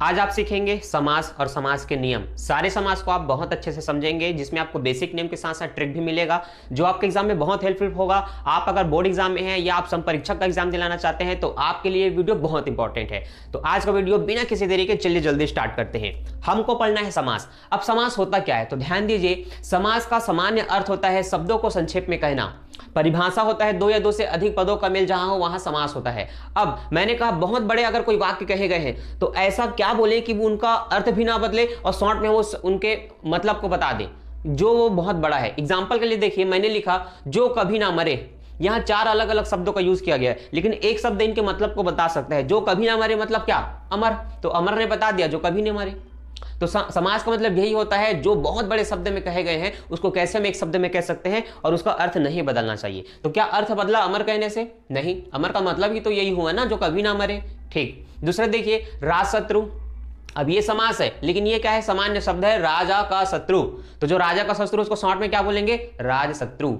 आज आप सीखेंगे समास और समास के नियम। सारे समास को आप बहुत अच्छे से समझेंगे, जिसमें आपको बेसिक नियम के साथ साथ ट्रिक भी मिलेगा, जो आपके एग्जाम में बहुत हेल्पफुल होगा। आप अगर बोर्ड एग्जाम में हैं या आप संपरीक्षक का एग्जाम दिलाना चाहते हैं तो आपके लिए वीडियो बहुत इंपॉर्टेंट है। तो आज का वीडियो बिना किसी देरी के चलिए जल्दी स्टार्ट करते हैं। हमको पढ़ना है समास। अब समास होता क्या है तो ध्यान दीजिए, समास का सामान्य अर्थ होता है शब्दों को संक्षेप में कहना। परिभाषा होता है दो या दो से अधिक पदों का मेल जहां हो वहां समास होता है। अब मैंने कहा बहुत बड़े अगर कोई वाक्य कहे गए हैं तो ऐसा क्या बोले कि वो उनका अर्थ भी ना बदले और शॉर्ट में वो उनके मतलब को बता दे, जो वो बहुत बड़ा है। एग्जाम्पल के लिए देखिए, मैंने लिखा जो कभी ना मरे। यहां चार अलग अलग शब्दों का यूज किया गया है, लेकिन एक शब्द इनके मतलब को बता सकता है। जो कभी ना मरे मतलब क्या? अमर। तो अमर ने बता दिया जो कभी नहीं मरे। तो समास का मतलब यही होता है, जो बहुत बड़े शब्द में कहे गए हैं उसको कैसे हम एक शब्द में कह सकते हैं और उसका अर्थ नहीं बदलना चाहिए। तो क्या अर्थ बदला अमर कहने से? नहीं, अमर का मतलब ही तो यही हुआ ना, जो कभी ना मरे। ठीक। दूसरा देखिए, राजशत्रु। अब ये समास है, लेकिन ये क्या है? सामान्य शब्द है, राजा का शत्रु। तो जो राजा का शत्रु उसको शॉर्ट में क्या बोलेंगे? राजशत्रु।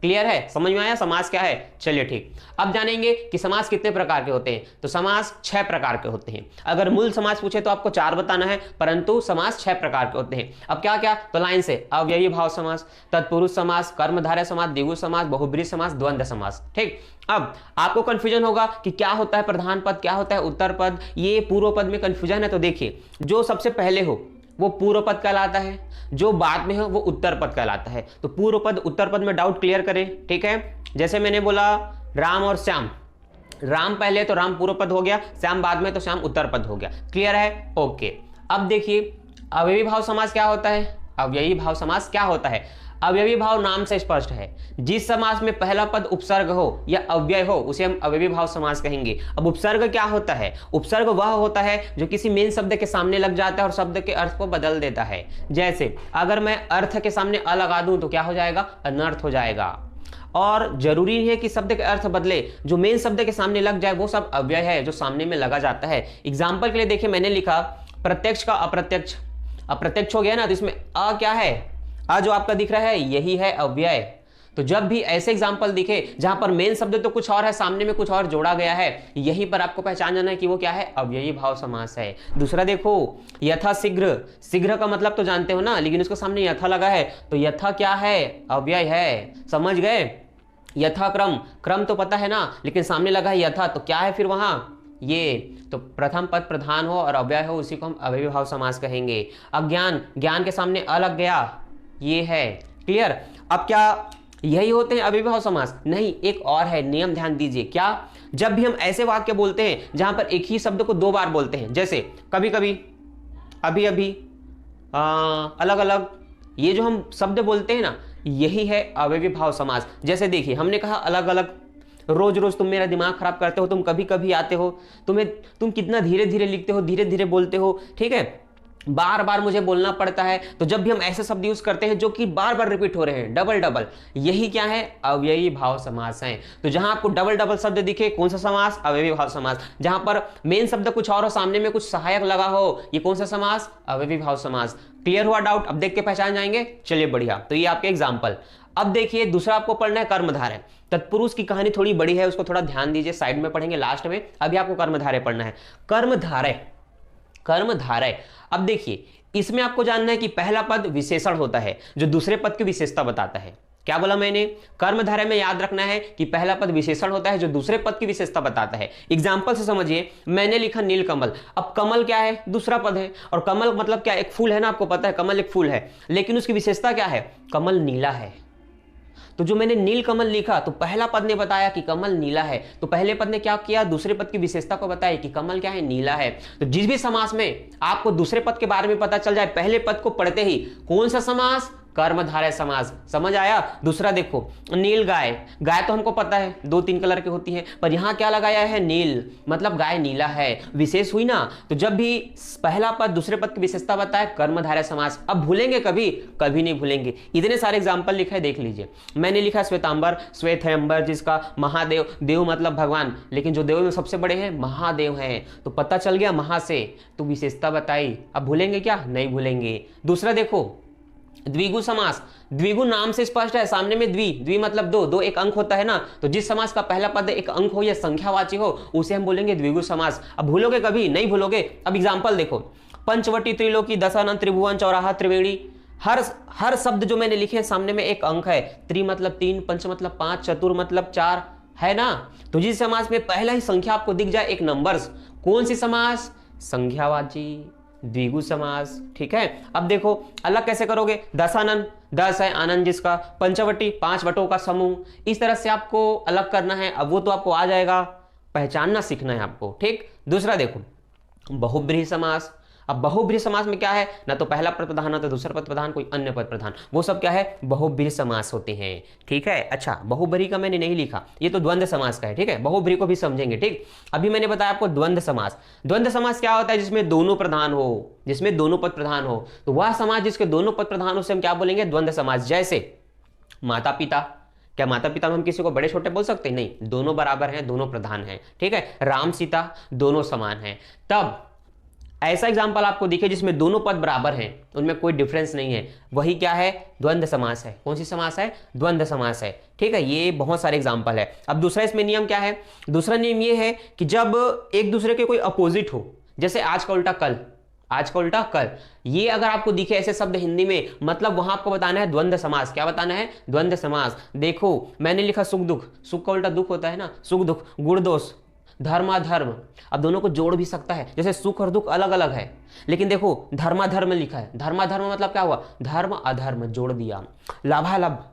क्लियर है? समझ में आया समास क्या है? चलिए ठीक। अब जानेंगे कि समास कितने प्रकार के होते हैं। तो समास 6 प्रकार के होते हैं। अगर मूल समास पूछे तो आपको 4 बताना है, परंतु समास 6 प्रकार के होते हैं। अब क्या क्या? तो लाइन से, अव्ययी भाव समास, तत्पुरुष समास, कर्मधारय समास, द्विगु समास, बहुब्रीहि समास, द्वंद्व समास। ठीक। अब आपको कंफ्यूजन होगा कि क्या होता है प्रधान पद, क्या होता है उत्तर पद, ये पूर्व पद में कंफ्यूजन है। तो देखिए, जो सबसे पहले हो वो पूर्व पद कहलाता है, जो बाद में हो वो उत्तर पद कहलाता है। तो पूर्व पद उत्तर पद में डाउट क्लियर करें। ठीक है, जैसे मैंने बोला राम और श्याम, राम पहले तो राम पूर्व पद हो गया, श्याम बाद में तो श्याम उत्तर पद हो गया। क्लियर है? ओके। अब देखिए, अव्ययी भाव समास क्या होता है? अव्ययी भाव समास क्या होता है? अव्ययी भाव नाम से स्पष्ट है, जिस समास में पहला पद उपसर्ग हो या अव्यय हो उसे हम अव्ययी भाव समास कहेंगे। अब उपसर्ग क्या होता है? उपसर्ग वह होता है जो किसी मेन शब्द के सामने लग जाता है और शब्द के अर्थ को बदल देता है। जैसे अगर मैं अर्थ के सामने अ लगा दूं तो क्या हो जाएगा? अनर्थ हो जाएगा। और जरूरी है कि शब्द के अर्थ बदले, जो मेन शब्द के सामने लग जाए वो सब अव्यय है, जो सामने में लगा जाता है। एग्जाम्पल के लिए देखिए, मैंने लिखा प्रत्यक्ष का अप्रत्यक्ष। अप्रत्यक्ष हो गया ना, तो इसमें अ क्या है? आ जो आपका दिख रहा है यही है अव्यय। तो जब भी ऐसे एग्जाम्पल दिखे जहां पर मेन शब्द तो कुछ और है, सामने में कुछ और जोड़ा गया है, यहीं पर आपको पहचान जाना है कि वो क्या है? अव्ययी भाव समास है। दूसरा देखो, यथा शीघ्र। शीघ्र का मतलब तो जानते हो ना, लेकिन उसके सामने यथा लगा है तो यथा क्या है? अव्यय है। समझ गए? यथा क्रम, क्रम तो पता है ना, लेकिन सामने लगा है यथा, तो क्या है फिर वहां? ये तो प्रथम पद प्रधान हो और अव्यय हो उसी को हम अव्ययी भाव समास कहेंगे। अज्ञान, ज्ञान के सामने अ लग गया, ये है। क्लियर? अब क्या यही होते हैं अव्ययी भाव समास? नहीं, एक और है नियम, ध्यान दीजिए। क्या? जब भी हम ऐसे वाक्य बोलते हैं जहां पर एक ही शब्द को 2 बार बोलते हैं, जैसे कभी कभी, अभी अभी, अलग अलग, ये जो हम शब्द बोलते हैं ना, यही है अव्ययी भाव समास। जैसे देखिए, हमने कहा अलग अलग, रोज रोज तुम मेरा दिमाग खराब करते हो, तुम कभी कभी आते हो, तुम कितना धीरे धीरे लिखते हो, धीरे धीरे बोलते हो। ठीक है, बार बार मुझे बोलना पड़ता है। तो जब भी हम ऐसे शब्द यूज करते हैं जो कि बार बार रिपीट हो रहे हैं, डबल डबल, यही क्या है? अव्ययी भाव समास है। तो जहां आपको डबल डबल शब्द दिखे, कौन सा समास? अव्ययी भाव समास। जहां पर मेन शब्द कुछ और हो, सामने में कुछ सहायक लगा हो, ये कौन सा समास? अव्ययी भाव समास। क्लियर हुआ डाउट? अब देख के पहचान जाएंगे। चलिए बढ़िया। तो ये आपके एग्जाम्पल। अब देखिए, दूसरा आपको पढ़ना है कर्मधारय। तत्पुरुष की कहानी थोड़ी बड़ी है, उसको थोड़ा ध्यान दीजिए, साइड में पढ़ेंगे लास्ट में। अभी आपको कर्मधारय पढ़ना है। कर्मधारय, कर्मधारय। अब देखिए, इसमें आपको जानना है कि पहला पद विशेषण होता है जो दूसरे पद की विशेषता बताता है। क्या बोला मैंने? कर्मधारय में याद रखना है कि पहला पद विशेषण होता है जो दूसरे पद की विशेषता बताता है। एग्जाम्पल से समझिए, मैंने लिखा नीलकमल। अब कमल क्या है? दूसरा पद है, और कमल मतलब क्या? एक फूल है ना, आपको पता है कमल एक फूल है, लेकिन उसकी विशेषता क्या है? कमल नीला है। तो जो मैंने नील कमल लिखा तो पहला पद ने बताया कि कमल नीला है, तो पहले पद ने क्या किया? दूसरे पद की विशेषता को बताया कि कमल क्या है? नीला है। तो जिस भी समास में आपको दूसरे पद के बारे में पता चल जाए, पहले पद को पढ़ते ही कौन सा समास? कर्मधारय समास। समझ आया? दूसरा देखो, नील गाय। गाय तो हमको पता है 2-3 कलर की होती है, पर यहां क्या लगाया है? नील, मतलब गाय नीला है, विशेष हुई ना। तो जब भी पहला पद दूसरे पद की विशेषता बताए, कर्मधारय समास। अब भूलेंगे कभी? कभी नहीं भूलेंगे। इतने सारे एग्जाम्पल लिखा है, देख लीजिए। मैंने लिखा श्वेतांबर, श्वेत है अंबर जिसका, महादेव, देव मतलब भगवान, लेकिन जो देव में सबसे बड़े हैं महादेव हैं, तो पता चल गया महा से, तो विशेषता बताई। अब भूलेंगे क्या? नहीं भूलेंगे। दूसरा देखो, द्विगु समास, द्विगु नाम से स्पष्ट है, सामने में द्वि, द्वि मतलब दो, दो एक अंक होता है ना, तो जिस समास का पहला पद एक अंक हो या संख्यावाची हो उसे हम बोलेंगे द्विगु समास। अब भूलोगे कभी नहीं भूलोगे। अब एग्जांपल देखो, पंचवटी, त्रिलोकी, दशानन, त्रिभुवन, चौराहा, त्रिवेणी, हर शब्द जो मैंने लिखे हैं सामने में एक अंक है। त्रि मतलब 3, पंच मतलब 5, चतुर मतलब 4 है ना। तो जिस समास में पहला ही संख्या आपको दिख जाए एक नंबर्स, कौन सी समास? संख्यावाची द्विगु समास। ठीक है, अब देखो अलग कैसे करोगे। दशानन, 10 है आनंद जिसका, पंचवटी 5 वटों का समूह, इस तरह से आपको अलग करना है। अब वो तो आपको आ जाएगा, पहचानना सीखना है आपको। ठीक, दूसरा देखो बहुब्रीहि समास। अब बहुब्रीहि समास में क्या है, ना तो पहला पद प्रधान ना तो दूसरा पद प्रधान कोई अन्य पद प्रधान, वो सब क्या है, बहुब्रीहि समास होते हैं। ठीक है, अच्छा बहुब्रीहि का मैंने नहीं लिखा, ये तो द्वंद्व समास का है। ठीक है, बहुब्रीहि को भी समझेंगे। ठीक, अभी मैंने बताया आपको द्वंद्व समास। द्वंद्व समास क्या होता है? जिसमें दोनों प्रधान हो, जिसमें दोनों पद प्रधान हो, तो वह समास जिसके दोनों पद प्रधान हो उसे हम क्या बोलेंगे? द्वंद्व समास। जैसे माता पिता, क्या माता पिता में हम किसी को बड़े छोटे बोल सकते हैं? नहीं, दोनों बराबर हैं, दोनों प्रधान हैं। ठीक है, राम सीता दोनों समान हैं। तब ऐसा एग्जाम्पल आपको दिखे जिसमें दोनों पद बराबर हैं, उनमें कोई डिफरेंस नहीं है, वही क्या है? द्वंद्व समास है। कौन सी समास है? द्वंद्व समास है। ठीक है, ये बहुत सारे एग्जाम्पल है। अब दूसरा इसमें नियम क्या है? दूसरा नियम ये है कि जब एक दूसरे के कोई अपोजिट हो, जैसे आज का उल्टा कल, आज का उल्टा कल, ये अगर आपको दिखे ऐसे शब्द हिंदी में, मतलब वहां आपको बताना है द्वंद्व समास। क्या बताना है? द्वंद्व समास। देखो मैंने लिखा सुख दुख, सुख का उल्टा दुख होता है ना, सुख दुख, गुण दोष, धर्माधर्म। अब दोनों को जोड़ भी सकता है, जैसे सुख और दुख अलग अलग है, लेकिन देखो धर्माधर्म लिखा है। धर्माधर्म मतलब क्या हुआ? धर्म अधर्म जोड़ दिया। लाभालाभ,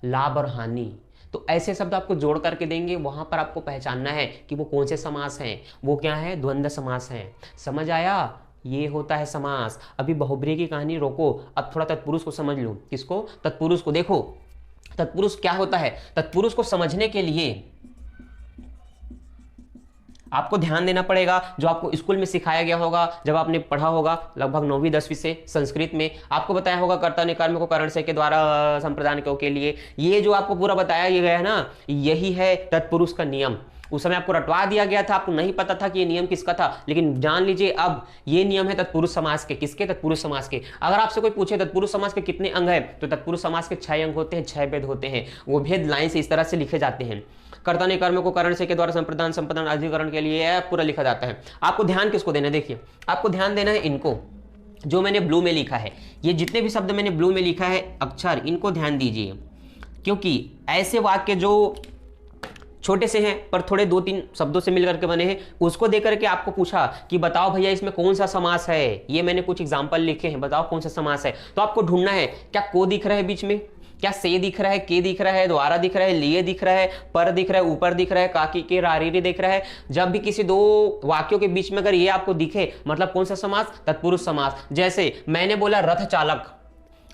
लाभ और हानि, तो ऐसे शब्द आपको जोड़ करके देंगे, वहां पर आपको पहचानना है कि वो कौन से समास हैं। वो क्या है? द्वंद्व समास है। समझ आया? ये होता है समास। अभी बहुब्रीहि की कहानी रोको, अब थोड़ा तत्पुरुष को समझ लो। किसको? तत्पुरुष को। देखो तत्पुरुष क्या होता है? तत्पुरुष को समझने के लिए आपको ध्यान देना पड़ेगा, जो आपको स्कूल में सिखाया गया होगा, जब आपने पढ़ा होगा लगभग 9वीं 10वीं से संस्कृत में, आपको बताया होगा कर्ता ने कर्म को करण से के द्वारा संप्रदान के लिए। ये जो आपको पूरा बताया गया है ना, यही है तत्पुरुष का नियम। उस समय आपको रटवा दिया गया था, आपको नहीं पता था कि ये नियम किसका था, लेकिन जान लीजिए अब ये नियम है तत्पुरुष समास के। किसके? तत्पुरुष समास के। अगर आपसे कोई पूछे तत्पुरुष समास के कितने अंग है, तो तत्पुरुष समास के 6 अंग होते हैं, 6 भेद होते हैं। वो भेद लाइन से इस तरह से लिखे जाते हैं। कर्ता ने कर्म को करण से के द्वारा संप्रदान संप्रदान अधिकरण के लिए पूरा लिखा जाता है। आपको ध्यान किसको देना है? देखिए आपको ध्यान देना है इनको, जो मैंने ब्लू में लिखा है। ये जितने भी शब्द मैंने ब्लू में लिखा है अक्षर, इनको ध्यान दीजिए, क्योंकि ऐसे वाक्य जो छोटे से हैं पर थोड़े 2-3 शब्दों से मिलकर के बने हैं, उसको देकर के आपको पूछा कि बताओ भैया इसमें कौन सा समास है। ये मैंने कुछ एग्जांपल लिखे हैं, बताओ कौन सा समास है। तो आपको ढूंढना है, क्या को दिख रहा है बीच में, क्या से दिख रहा है, के दिख रहा है, द्वारा दिख रहा है, लिए दिख रहा है, पर दिख रहा है, ऊपर दिख रहा है, काकी के रारीरी दिख रहा है। जब भी किसी 2 वाक्यों के बीच में अगर ये आपको दिखे, मतलब कौन सा समास? तत्पुरुष समास। जैसे मैंने बोला रथ चालक,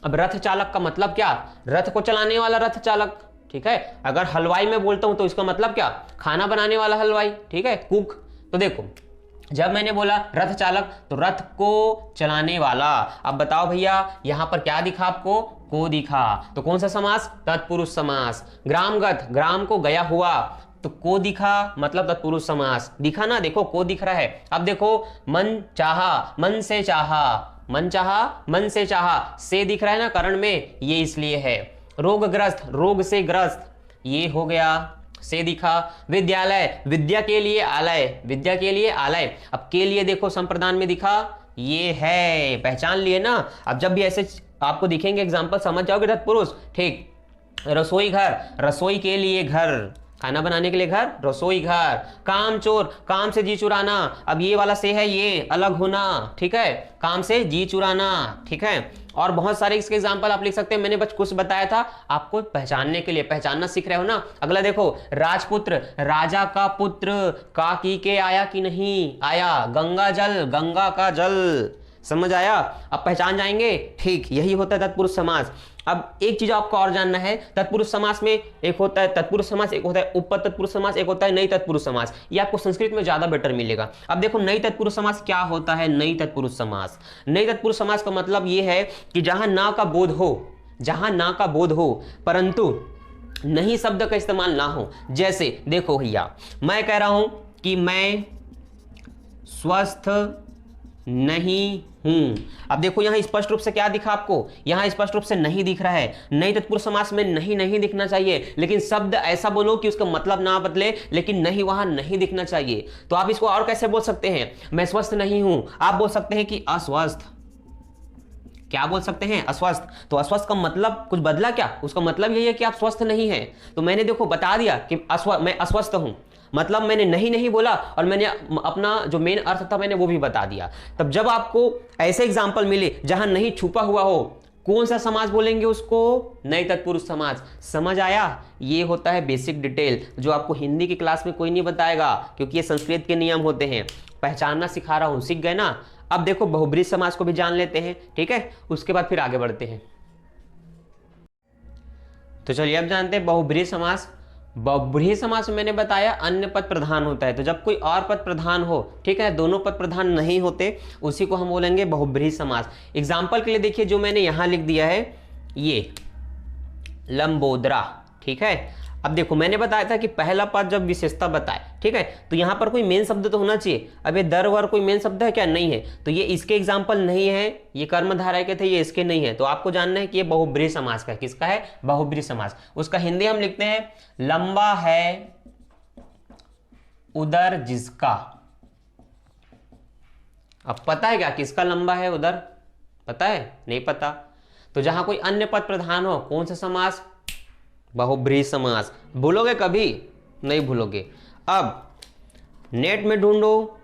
अब रथ चालक का मतलब क्या? रथ को चलाने वाला रथ चालक। ठीक है, अगर हलवाई में बोलता हूं तो इसका मतलब क्या? खाना बनाने वाला हलवाई। ठीक है, कुक। तो देखो जब मैंने बोला रथ चालक तो रथ को चलाने वाला। अब बताओ भैया यहां पर क्या दिखा आपको? को दिखा, तो कौन सा समास? तत्पुरुष समास। ग्रामगत, ग्राम को गया हुआ, तो को दिखा मतलब तत्पुरुष समास। दिखा ना, देखो को दिख रहा है। अब देखो मन चाहा, मन से चाहा, मन चाहा मन से चाहा, से दिख रहा है ना करण में, ये इसलिए है। रोगग्रस्त, रोग से ग्रस्त, ये हो गया, से दिखा। विद्यालय, विद्या के लिए आलय, विद्या के लिए आलय। अब के लिए देखो संप्रदान में दिखा, ये है, पहचान लिए ना। अब जब भी ऐसे आपको दिखेंगे एग्जाम्पल समझ जाओगे तत्पुरुष। ठीक, रसोई घर, रसोई के लिए घर, खाना बनाने के लिए घर, रसोई घर। काम चोर, काम से जी चुराना, अब ये वाला से है, ये अलग होना। ठीक है, काम से जी चुराना। ठीक है, और बहुत सारे इसके एग्जाम्पल आप लिख सकते हैं, मैंने बस कुछ बताया था आपको पहचानने के लिए, पहचानना सीख रहे हो ना। अगला देखो राजपुत्र, राजा का पुत्र, का की के आया कि नहीं आया। गंगा जल, गंगा का जल। समझ आया? अब पहचान जाएंगे। ठीक, यही होता है तत्पुरुष समास। अब एक चीज आपको और जानना है, तत्पुरुष समास में एक होता है तत्पुरुष समास, एक होता है उप तत्पुरुष समास, एक होता है नई तत्पुरुष समास। ये आपको संस्कृत में ज्यादा बेटर मिलेगा। अब देखो नई तत्पुरुष समास क्या होता है। नई तत्पुरुष समास, नई तत्पुरुष समास का मतलब ये है कि जहां ना का बोध हो, जहां ना का बोध हो परंतु नहीं शब्द का इस्तेमाल ना हो। जैसे देखो भैया मैं कह रहा हूं कि मैं स्वस्थ नहीं अब देखो यहाँ स्पष्ट रूप से क्या दिखा आपको, यहाँ स्पष्ट रूप से नहीं दिख रहा है। नहीं तत्पुरुष समास में नहीं नहीं दिखना चाहिए, लेकिन शब्द ऐसा बोलो कि उसका मतलब ना बदले, लेकिन नहीं वहां नहीं दिखना चाहिए। तो आप इसको और कैसे बोल सकते हैं, मैं स्वस्थ नहीं हूं, आप बोल सकते हैं कि अस्वस्थ। क्या बोल सकते हैं, अस्वस्थ। तो अस्वस्थ का मतलब कुछ बदला क्या, उसका मतलब यही है कि आप स्वस्थ नहीं हैं। तो मैंने देखो बता दिया कि मैं अस्वस्थ हूं, मतलब मैंने नहीं नहीं बोला और मैंने अपना जो मेन अर्थ था मैंने वो भी बता दिया। तब जब आपको ऐसे एग्जाम्पल मिले जहां नहीं छुपा हुआ हो, कौन सा समाज बोलेंगे उसको, नए तत्पुरुष समाज। समझ आया, ये होता है बेसिक डिटेल जो आपको हिंदी की क्लास में कोई नहीं बताएगा, क्योंकि ये संस्कृत के नियम होते हैं। पहचानना सिखा रहा हूं, सीख गए ना। अब देखो बहुब्रीहि समाज को भी जान लेते हैं, ठीक है, उसके बाद फिर आगे बढ़ते हैं। तो चलिए अब जानते हैं बहुब्रीहि समास। बहुब्रीहि समास में मैंने बताया अन्य पद प्रधान होता है, तो जब कोई और पद प्रधान हो, ठीक है, दोनों पद प्रधान नहीं होते, उसी को हम बोलेंगे बहुब्रीहि समास। एग्जाम्पल के लिए देखिए जो मैंने यहां लिख दिया है, ये लंबोदरा, ठीक है। अब देखो मैंने बताया था कि पहला पद जब विशेषता बताए, ठीक है, तो यहां पर कोई मेन शब्द तो होना चाहिए। अब ये दर वर कोई मेन शब्द है क्या, नहीं है, तो ये इसके एग्जाम्पल नहीं है, ये कर्मधारय के थे, ये इसके नहीं है। तो आपको जानना है कि ये बहुब्रीहि समास का, किसका है, बहुब्रीहि समास। उसका हिंदी हम लिखते हैं, लंबा है उदर जिसका। अब पता है क्या किसका लंबा है उदर, पता है, नहीं पता। तो जहां कोई अन्य पद प्रधान हो, कौन सा समास, बहुब्रीहि समास। भूलोगे कभी, नहीं भूलोगे। अब नेट में ढूंढो,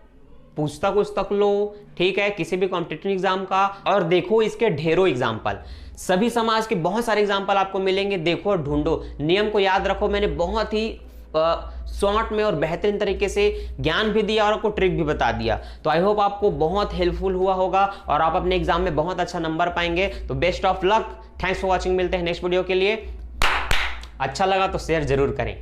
पुस्तक उस्तक लो, ठीक है, किसी भी कॉम्पिटिटिव एग्जाम का, और देखो इसके ढेरों एग्जाम्पल, सभी समाज के बहुत सारे एग्जाम्पल आपको मिलेंगे। देखो और ढूंढो, नियम को याद रखो। मैंने बहुत ही शॉर्ट में और बेहतरीन तरीके से ज्ञान भी दिया और आपको ट्रिक भी बता दिया। तो आई होप आपको बहुत हेल्पफुल हुआ होगा और आप अपने एग्जाम में बहुत अच्छा नंबर पाएंगे। तो best of luck, thanks for watching, मिलते हैं नेक्स्ट वीडियो के लिए। अच्छा लगा तो शेयर जरूर करें।